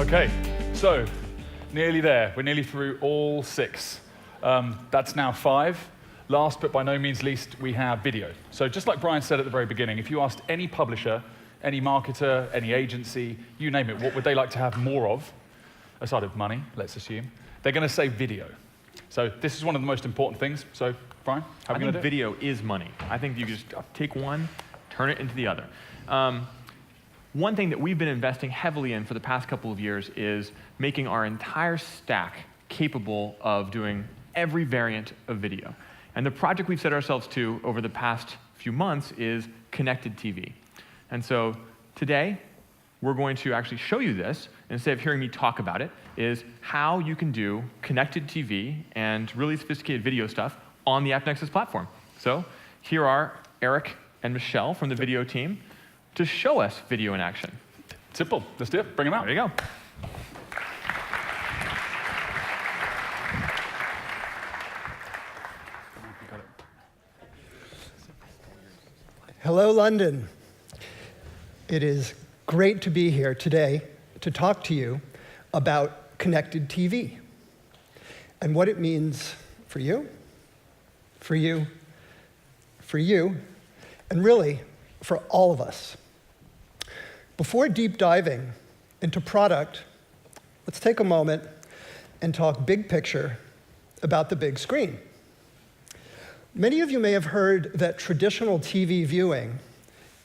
Okay, so nearly there. We're nearly through all 6. That's now 5. Last but by no means least, we have video. So just like Brian said at the very beginning, if you asked any publisher, any marketer, any agency, you name it, what would they like to have more of, aside of money, let's assume, they're going to say video. So this is one of the most important things. So Brian, how are we going to do it? Video is money. I think you just take one, turn it into the other. One thing that we've been investing heavily in for the past couple of years is making our entire stack capable of doing every variant of video. And the project we've set ourselves to over the past few months is connected TV. And so today, we're going to actually show you this, instead of hearing me talk about it, is how you can do connected TV and really sophisticated video stuff on the AppNexus platform. So here are Eric and Michelle from the video team to show us video in action. Simple. Let's do it. Bring them out. There you go. Hello, London. It is great to be here today to talk to you about connected TV and what it means for you, for you, for you, and really for all of us. Before deep diving into product, let's take a moment and talk big picture about the big screen. Many of you may have heard that traditional TV viewing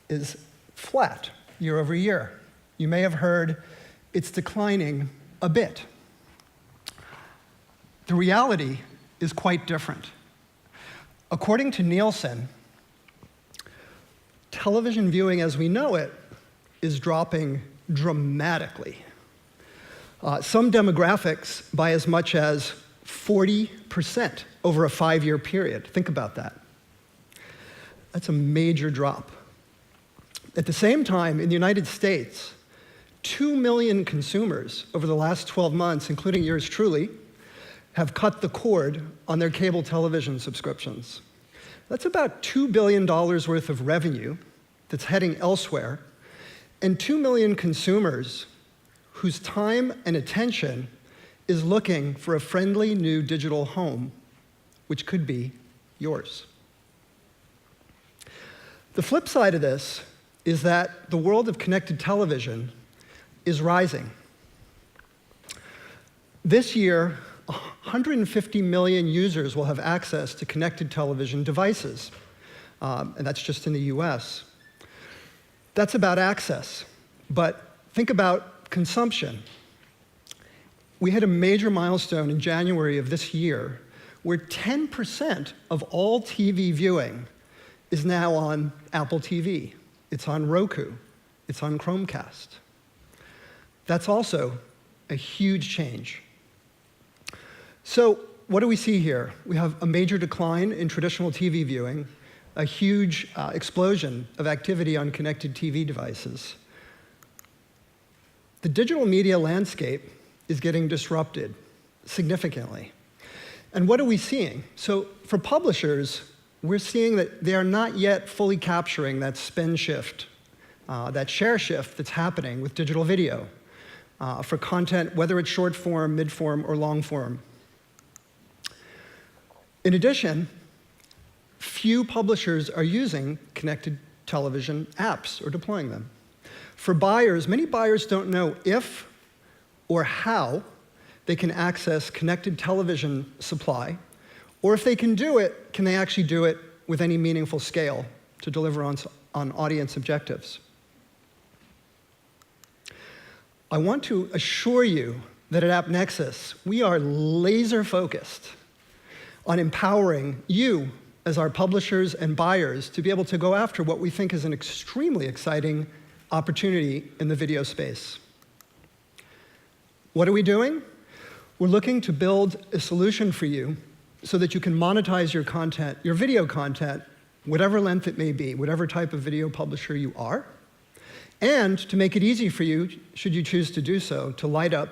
is flat year over year. You may have heard it's declining a bit. The reality is quite different. According to Nielsen, television viewing as we know it is dropping dramatically. Some demographics by as much as 40% over a 5-year period. Think about that. That's a major drop. At the same time, in the United States, 2 million consumers over the last 12 months, including yours truly, have cut the cord on their cable television subscriptions. That's about $2 billion worth of revenue that's heading elsewhere, and 2 million consumers whose time and attention is looking for a friendly new digital home, which could be yours. The flip side of this is that the world of connected television is rising. This year, 150 million users will have access to connected television devices, and that's just in the US. That's about access, but think about consumption. We hit a major milestone in January of this year where 10% of all TV viewing is now on Apple TV. It's on Roku. It's on Chromecast. That's also a huge change. So what do we see here? We have a major decline in traditional TV viewing, a huge explosion of activity on connected TV devices. The digital media landscape is getting disrupted significantly. And what are we seeing? So for publishers, we're seeing that they are not yet fully capturing that spend shift, that share shift that's happening with digital video for content, whether it's short form, mid form, or long form. In addition, few publishers are using connected television apps or deploying them. For buyers, many buyers don't know if or how they can access connected television supply, or if they can do it, can they actually do it with any meaningful scale to deliver on audience objectives? I want to assure you that at AppNexus, we are laser focused on empowering you as our publishers and buyers to be able to go after what we think is an extremely exciting opportunity in the video space. What are we doing? We're looking to build a solution for you so that you can monetize your content, your video content, whatever length it may be, whatever type of video publisher you are, and to make it easy for you, should you choose to do so, to light up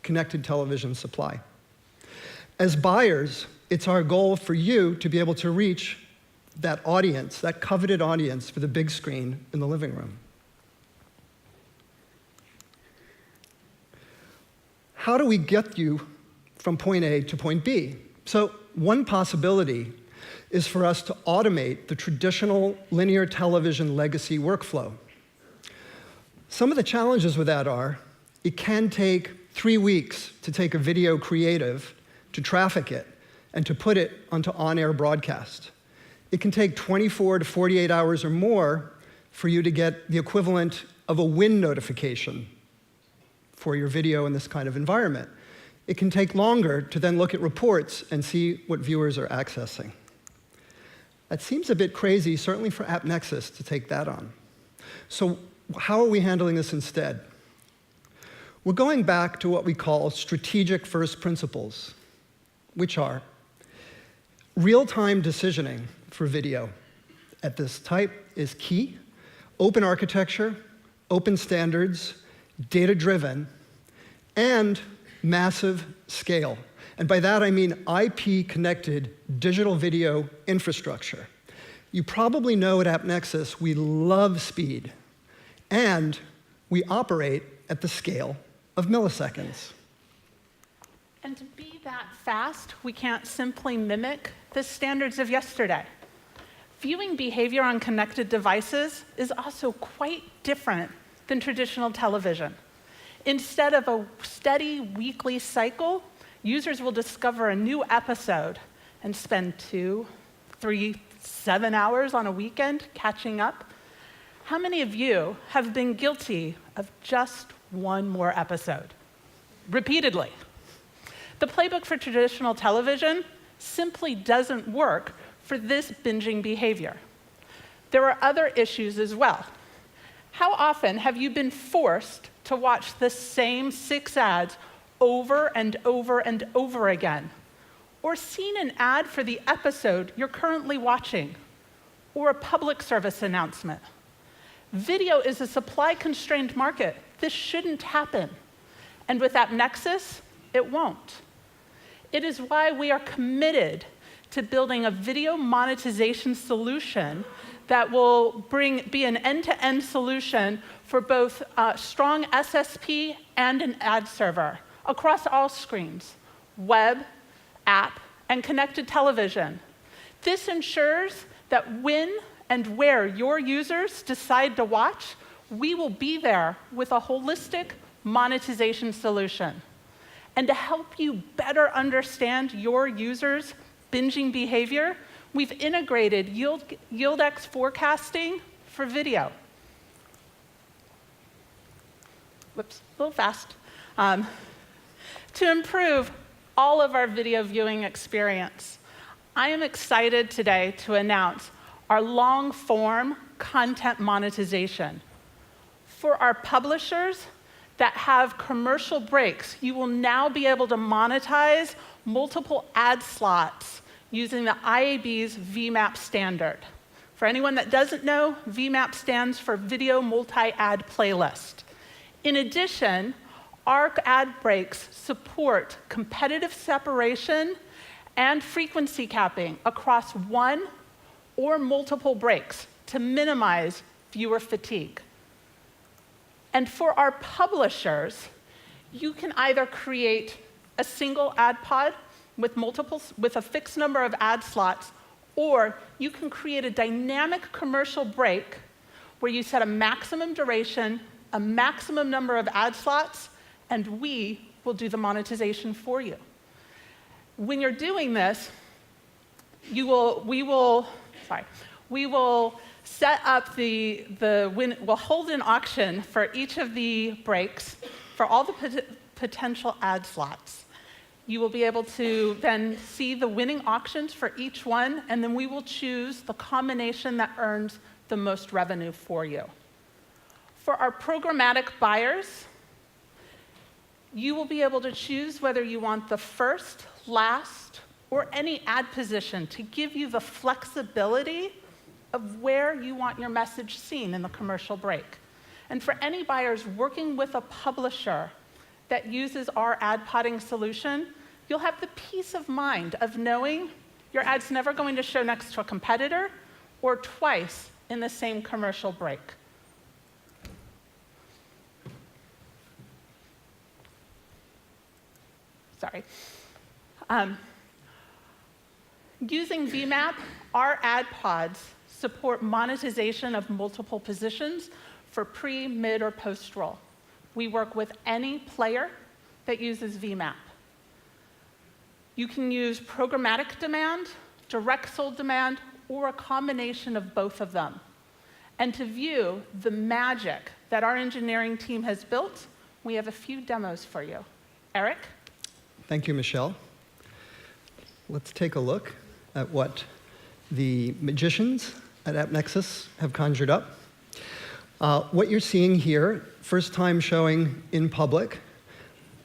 connected television supply. As buyers, it's our goal for you to be able to reach that audience, that coveted audience for the big screen in the living room. how do we get you from point A to point B? So one possibility is for us to automate the traditional linear television legacy workflow. Some of the challenges with that are, it can take 3 weeks to take a video creative, to traffic it, and to put it onto on-air broadcast. It can take 24 to 48 hours or more for you to get the equivalent of a win notification for your video in this kind of environment. It can take longer to then look at reports and see what viewers are accessing. That seems a bit crazy, certainly for AppNexus, to take that on. So how are we handling this instead? We're going back to what we call strategic first principles, which are real-time decisioning for video at this type is key, open architecture, open standards, data-driven, and massive scale. And by that I mean IP-connected digital video infrastructure. You probably know at AppNexus we love speed, and we operate at the scale of milliseconds. And to be that fast, we can't simply mimic the standards of yesterday. Viewing behavior on connected devices is also quite different than traditional television. Instead of a steady weekly cycle, users will discover a new episode and spend 2, 3, 7 hours on a weekend catching up. How many of you have been guilty of just one more episode? Repeatedly. The playbook for traditional television simply doesn't work for this binging behavior. There are other issues as well. How often have you been forced to watch the same 6 ads over and over and over again? Or seen an ad for the episode you're currently watching? Or a public service announcement? Video is a supply-constrained market. This shouldn't happen. And with AppNexus, it won't. It is why we are committed to building a video monetization solution that will be an end-to-end solution for both strong SSP and an ad server across all screens, web, app, and connected television. This ensures that when and where your users decide to watch, we will be there with a holistic monetization solution. And to help you better understand your users' binging behavior, we've integrated YieldX forecasting for video. Whoops, a little fast. To improve all of our video viewing experience, I am excited today to announce our long-form content monetization. For our publishers that have commercial breaks, you will now be able to monetize multiple ad slots using the IAB's VMAP standard. For anyone that doesn't know, VMAP stands for Video Multi-Ad Playlist. In addition, our ad breaks support competitive separation and frequency capping across one or multiple breaks to minimize viewer fatigue. And for our publishers, you can either create a single ad pod with a fixed number of ad slots, or you can create a dynamic commercial break where you set a maximum duration, a maximum number of ad slots, and we will do the monetization for you. When you're doing this, we will set up we'll hold an auction for each of the breaks for all the potential ad slots. You will be able to then see the winning auctions for each one, and then we will choose the combination that earns the most revenue for you. For our programmatic buyers, you will be able to choose whether you want the first, last, or any ad position to give you the flexibility of where you want your message seen in the commercial break. And for any buyers working with a publisher that uses our ad podding solution, you'll have the peace of mind of knowing your ad's never going to show next to a competitor or twice in the same commercial break. sorry. Using VMAP, our ad pods support monetization of multiple positions for pre, mid, or post-roll. We work with any player that uses VMAP. You can use programmatic demand, direct sold demand, or a combination of both of them. And to view the magic that our engineering team has built, we have a few demos for you. Eric? Thank you, Michelle. Let's take a look at what the magicians at AppNexus have conjured up. What you're seeing here, first time showing in public,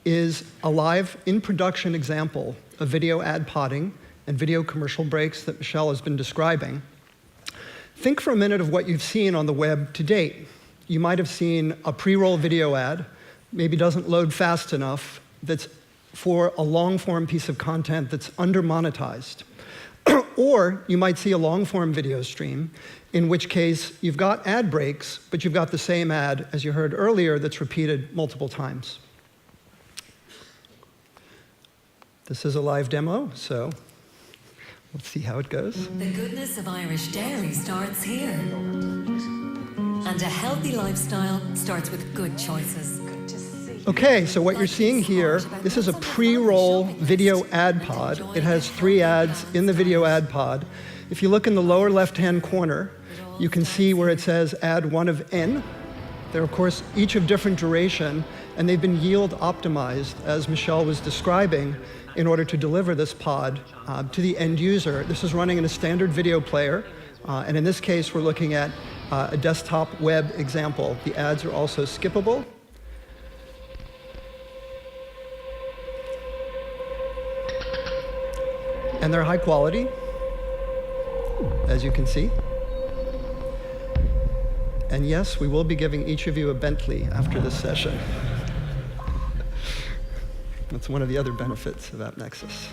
is a live, in-production example of video ad podding and video commercial breaks that Michelle has been describing. Think for a minute of what you've seen on the web to date. You might have seen a pre-roll video ad, maybe doesn't load fast enough, that's for a long-form piece of content that's under-monetized. Or you might see a long-form video stream, in which case you've got ad breaks, but you've got the same ad, as you heard earlier, that's repeated multiple times. This is a live demo, so let's see how it goes. The goodness of Irish dairy starts here. And a healthy lifestyle starts with good choices. Okay, so what you're seeing here, this is a pre-roll video ad pod. It has 3 ads in the video ad pod. If you look in the lower left-hand corner, you can see where it says ad 1 of N. They're, of course, each of different duration, and they've been yield optimized, as Michelle was describing, in order to deliver this pod to the end user. This is running in a standard video player, and in this case, we're looking at a desktop web example. The ads are also skippable. And they're high quality, as you can see. And yes, we will be giving each of you a Bentley after this session. That's one of the other benefits of AppNexus.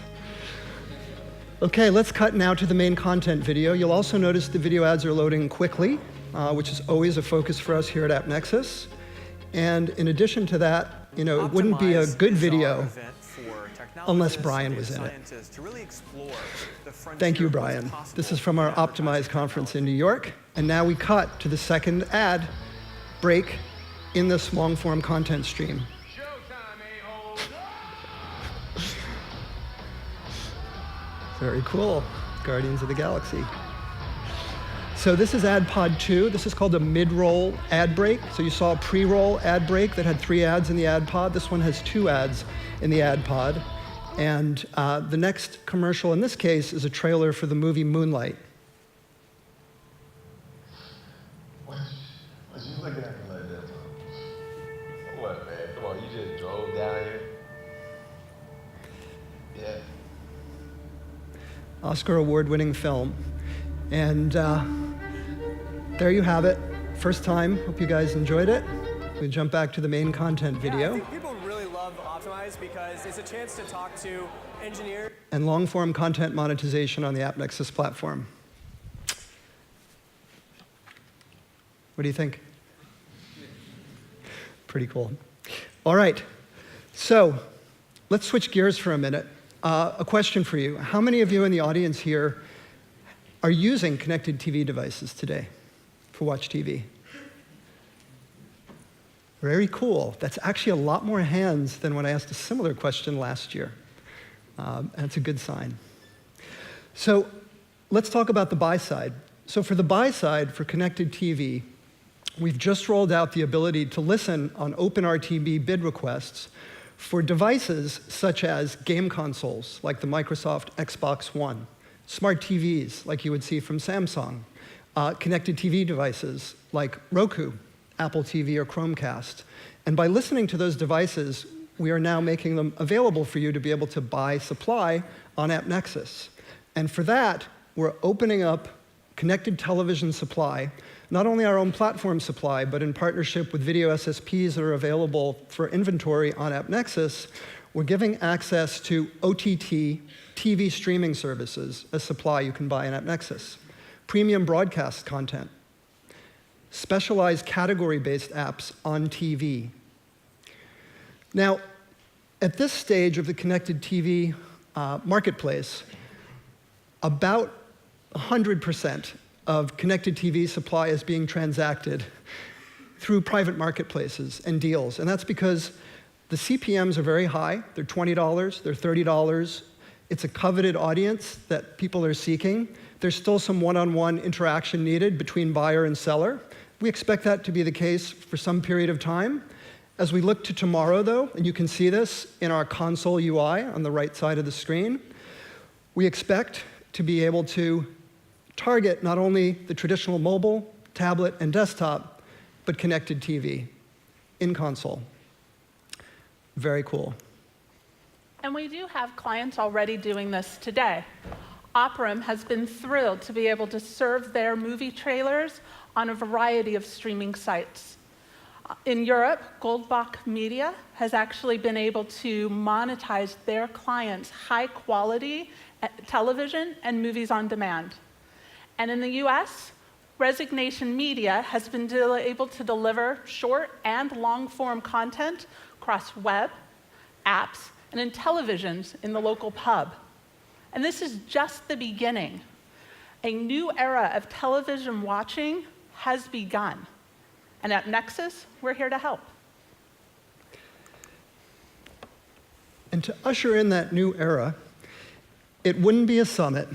Okay, let's cut now to the main content video. You'll also notice the video ads are loading quickly, which is always a focus for us here at AppNexus. And in addition to that, it wouldn't be a good video unless Brian was in it. Thank you, Brian. This is from our Optimize conference in New York. And now we cut to the second ad break in this long-form content stream. Very cool. Guardians of the Galaxy. So this is ad pod 2. This is called a mid-roll ad break. So you saw a pre-roll ad break that had 3 ads in the ad pod. This one has 2 ads in the ad pod. And the next commercial in this case is a trailer for the movie Moonlight. What you looking at me like that? What, man? Come on, you just drove down here? Yeah. Oscar award-winning film. And there you have it. First time. Hope you guys enjoyed it. We jump back to the main content video. I think people really love Optimize because it's a chance to talk to engineers. And long-form content monetization on the AppNexus platform. What do you think? Pretty cool. All right. So let's switch gears for a minute. A question for you. How many of you in the audience here are using connected TV devices today for Watch TV? Very cool. That's actually a lot more hands than when I asked a similar question last year. That's a good sign. So let's talk about the buy side. So for the buy side, for connected TV, we've just rolled out the ability to listen on OpenRTB bid requests for devices such as game consoles, like the Microsoft Xbox One, smart TVs, like you would see from Samsung, connected TV devices, like Roku, Apple TV, or Chromecast. And by listening to those devices, we are now making them available for you to be able to buy supply on AppNexus. And for that, we're opening up connected television supply, not only our own platform supply, but in partnership with video SSPs that are available for inventory on AppNexus, we're giving access to OTT TV streaming services, a supply you can buy in AppNexus, premium broadcast content, specialized category-based apps on TV. Now, At this stage of the connected TV marketplace, about 100% of connected TV supply is being transacted through private marketplaces and deals. And that's because the CPMs are very high. They're $20, they're $30. It's a coveted audience that people are seeking. There's still some one-on-one interaction needed between buyer and seller. We expect that to be the case for some period of time. As we look to tomorrow, though, and you can see this in our console UI on the right side of the screen, we expect to be able to target not only the traditional mobile, tablet, and desktop, but connected TV in console. Very cool. And we do have clients already doing this today. Oprum has been thrilled to be able to serve their movie trailers on a variety of streaming sites. In Europe, Goldbach Media has actually been able to monetize their clients' high-quality television and movies on demand. And in the US, Resignation Media has been able to deliver short and long-form content across web, apps, and in televisions in the local pub. And this is just the beginning. A new era of television watching has begun. And at Nexus, we're here to help. And to usher in that new era, it wouldn't be a summit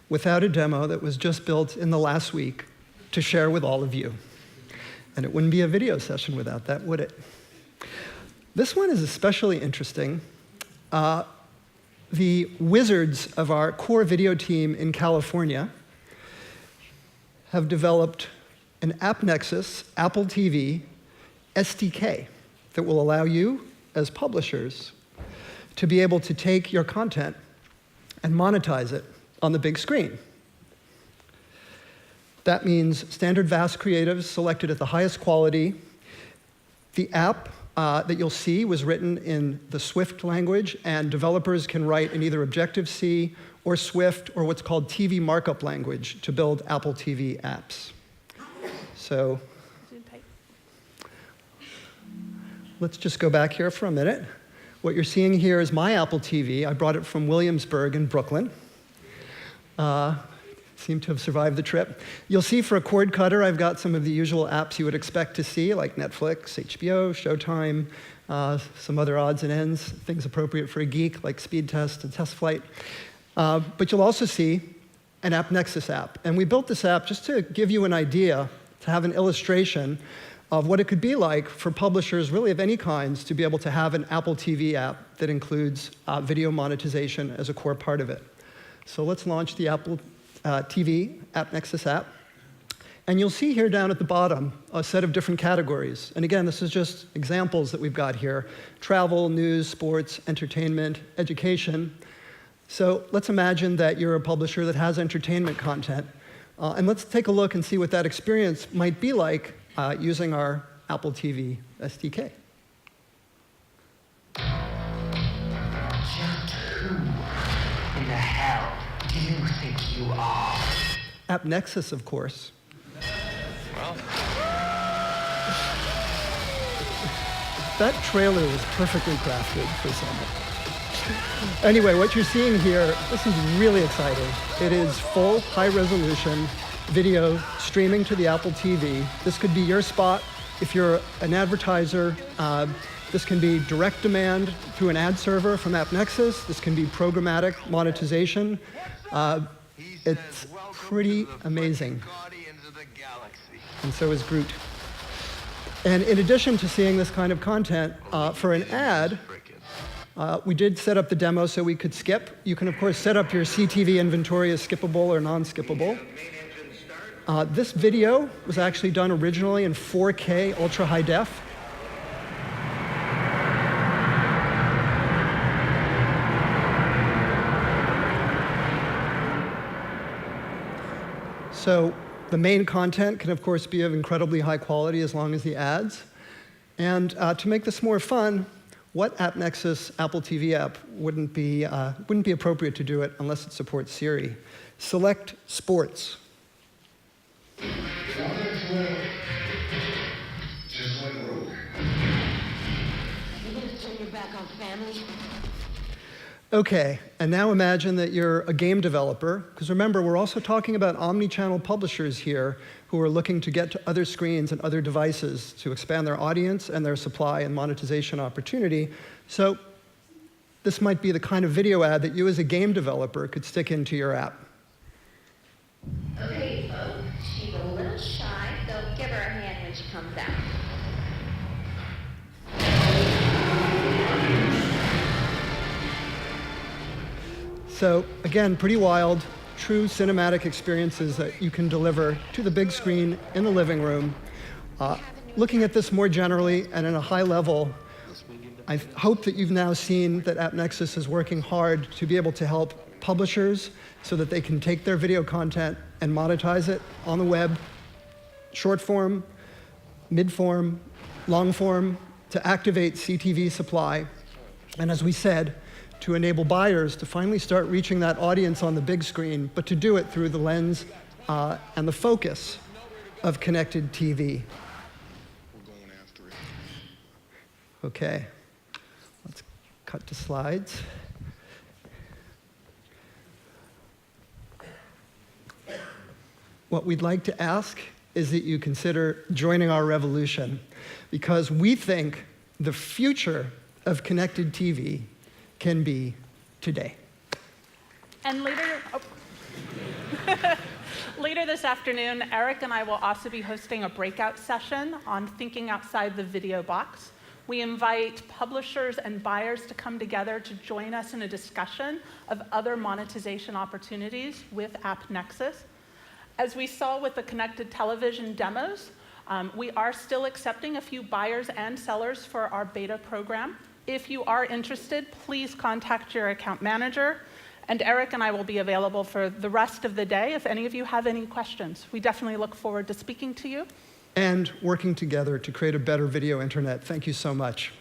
without a demo that was just built in the last week to share with all of you. And it wouldn't be a video session without that, would it? This one is especially interesting. The wizards of our core video team in California have developed an AppNexus Apple TV SDK that will allow you, as publishers, to be able to take your content and monetize it on the big screen. That means standard VAS creatives selected at the highest quality. The app that you'll see was written in the Swift language, and developers can write in either Objective-C or Swift or what's called TV markup language to build Apple TV apps. So let's just go back here for a minute. What you're seeing here is my Apple TV. I brought it from Williamsburg in Brooklyn. Seemed to have survived the trip. You'll see for a cord cutter, I've got some of the usual apps you would expect to see, like Netflix, HBO, Showtime, some other odds and ends, things appropriate for a geek, like Speed Test and Test Flight. But you'll also see an AppNexus app. And we built this app just to give you an idea, to have an illustration of what it could be like for publishers, really of any kinds, to be able to have an Apple TV app that includes video monetization as a core part of it. So let's launch the Apple TV AppNexus app. And you'll see here down at the bottom a set of different categories. And again, this is just examples that we've got here. Travel, news, sports, entertainment, education. So let's imagine that you're a publisher that has entertainment content. And let's take a look and see what that experience might be like using our Apple TV SDK. Just who in the hell do you think you are? AppNexus, of course. Well, That trailer was perfectly crafted for Summit. Anyway, what you're seeing here, this is really exciting. It is full, high-resolution video streaming to the Apple TV. This could be your spot if you're an advertiser. This can be direct demand through an ad server from AppNexus. This can be programmatic monetization. It's pretty amazing. And so is Groot. And in addition to seeing this kind of content, for an ad, we did set up the demo so we could skip. You can, of course, set up your CTV inventory as skippable or non-skippable. This video was actually done originally in 4K ultra-high def. So the main content can, of course, be of incredibly high quality as long as the ads. And to make this more fun, what AppNexus Apple TV app wouldn't be appropriate to do it unless it supports Siri? Select sports. You gonna turn your back back on family. Okay, and now imagine that you're a game developer, because remember, we're also talking about omni-channel publishers here who are looking to get to other screens and other devices to expand their audience and their supply and monetization opportunity. So this might be the kind of video ad that you as a game developer could stick into your app. Okay, folks, she's a little shy, so give her a hand when she comes out. So again, pretty wild, true cinematic experiences that you can deliver to the big screen in the living room. Looking at this more generally and at a high level, I hope that you've now seen that AppNexus is working hard to be able to help publishers so that they can take their video content and monetize it on the web, short form, mid form, long form, to activate CTV supply. And as we said, to enable buyers to finally start reaching that audience on the big screen, but to do it through the lens and the focus of connected TV. Okay, let's cut to slides. What we'd like to ask is that you consider joining our revolution, because we think the future of connected TV can be today. And later this afternoon, Eric and I will also be hosting a breakout session on thinking outside the video box. We invite publishers and buyers to come together to join us in a discussion of other monetization opportunities with AppNexus. As we saw with the connected television demos, we are still accepting a few buyers and sellers for our beta program. If you are interested, please contact your account manager, and Eric and I will be available for the rest of the day if any of you have any questions. We definitely look forward to speaking to you. And working together to create a better video internet. Thank you so much.